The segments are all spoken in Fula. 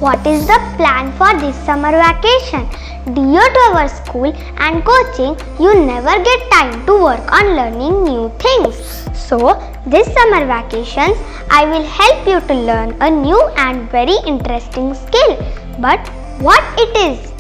What is the plan for this summer vacation? Due to our school and coaching, you never get time to work on learning new things. So, this summer vacations, I will help you to learn a new and very interesting skill. But what it is?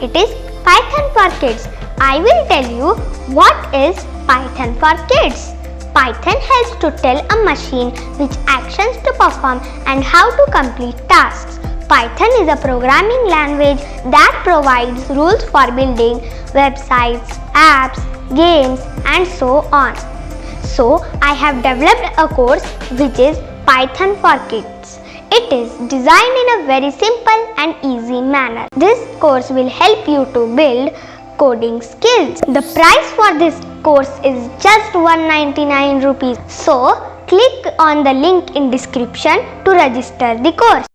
It is Python for kids. I will tell you what is Python for kids. Python helps to tell a machine which actions to perform and how to complete tasks. Python is a programming language that provides rules for building websites, apps, games, and so on. So, I have developed a course which is Python for kids. It is designed in a very simple and easy manner. This course will help you to build coding skills. The price for this course is just 199 rupees. So, click on the link in description to register the course.